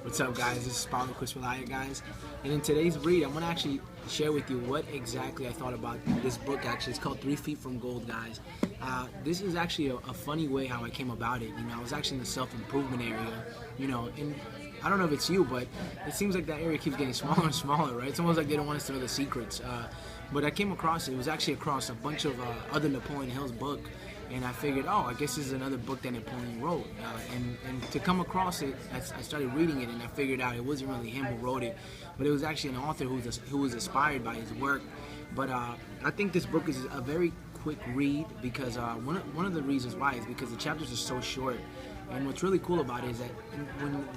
What's up, guys? This is Paulo Criswellaya, guys. And in today's read, I'm going to actually share with you what exactly I thought about this book. Actually, it's called 3 Feet from Gold, guys. This is actually a funny way how I came about it. I was actually in the self-improvement area, and I don't know if it's you, but it seems like that area keeps getting smaller and smaller, right? It's almost like they don't want us to know the secrets. But I came across it. It was actually across a bunch of other Napoleon Hill's book. And I figured, I guess this is another book that Napoleon wrote. And to come across it, I started reading it, and I figured out it wasn't really him who wrote it, but it was actually an author who was inspired by his work. But I think this book is a very quick read because one of the reasons why is because the chapters are so short. And what's really cool about it is that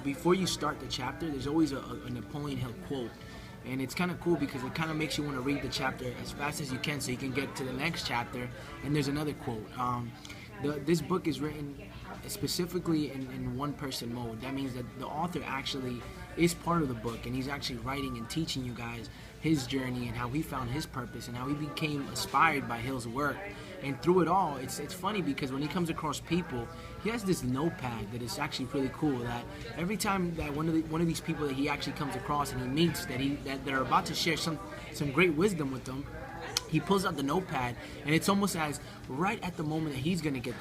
before you start the chapter, there's always a Napoleon Hill quote. And it's kind of cool because it kind of makes you want to read the chapter as fast as you can so you can get to the next chapter. And there's another quote. This book is written specifically in one-person mode. That means that the author actually is part of the book, and he's actually writing and teaching you guys his journey and how he found his purpose and how he became inspired by Hill's work. And through it all, it's funny because when he comes across people, he has this notepad that is actually really cool. That every time that one of these people that he actually comes across and he meets that are about to share some great wisdom with them, he pulls out the notepad, and it's almost as right at the moment that he's gonna get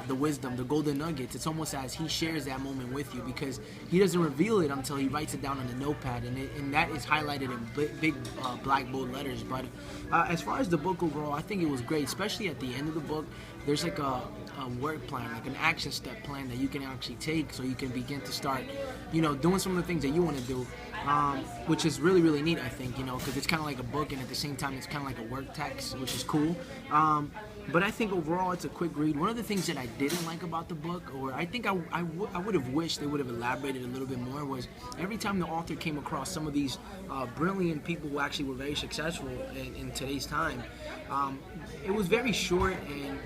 the wisdom, the golden nuggets. It's almost as he shares that moment with you because he doesn't reveal it until he writes it down on the notepad, and that is highlighted in big black bold letters. But as far as the book overall, I think it was great, especially at the end of the book. There's like a work plan, like an action step plan that you can actually take so you can begin to start, doing some of the things that you want to do, which is really, really neat, I think, because it's kind of like a book, and at the same time, it's kind of like a work text, which is cool. But I think overall, it's a quick read. One of the things that I didn't like about the book, or I think I would have wished they would have elaborated a little bit more, was every time the author came across some of these brilliant people who actually were very successful in today's time, it was very short, and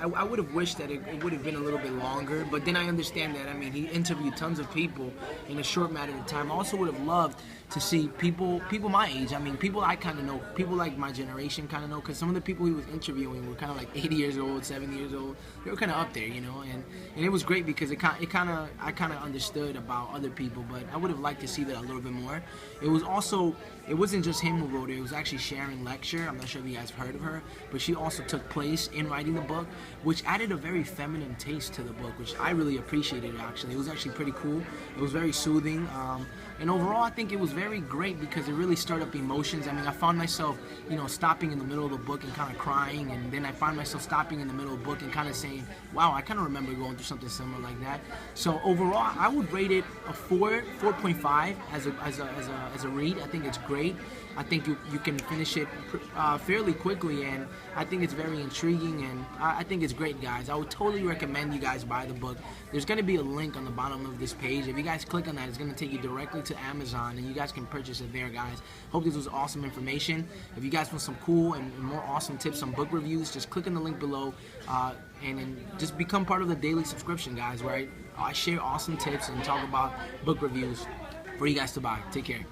I would have wished that it would have been a little bit longer, but then I understand that. He interviewed tons of people in a short matter of time. I also would have loved to see people my age. People I kind of know, people like my generation kind of know, because some of the people he was interviewing were kind of like 80 years old, 70 years old. They were kind of up there, and it was great because I kind of understood about other people, but I would have liked to see that a little bit more. It wasn't just him who wrote it. It was actually Sharon Lecture. I'm not sure if you guys have heard of her, but she also took place in writing the book, which added a very feminine taste to the book, which I really appreciated, actually. It was actually pretty cool. It was very soothing. And overall, I think it was very great because it really stirred up emotions. I found myself, stopping in the middle of the book and kind of crying, and then I find myself stopping in the middle of the book and kind of saying, wow, I kind of remember going through something similar like that. So overall, I would rate it a 4.5 as a read. I think it's great. I think you can finish it fairly quickly, and I think it's very intriguing, and I think it's great, guys. I would totally recommend you guys buy the book. There's going to be a link on the bottom of this page. If you guys click on that, it's going to take you directly to Amazon, and you guys can purchase it there, guys. Hope this was awesome information. If you guys want some cool and more awesome tips on book reviews, just click on the link below and just become part of the daily subscription, guys, where I share awesome tips and talk about book reviews for you guys to buy. Take care.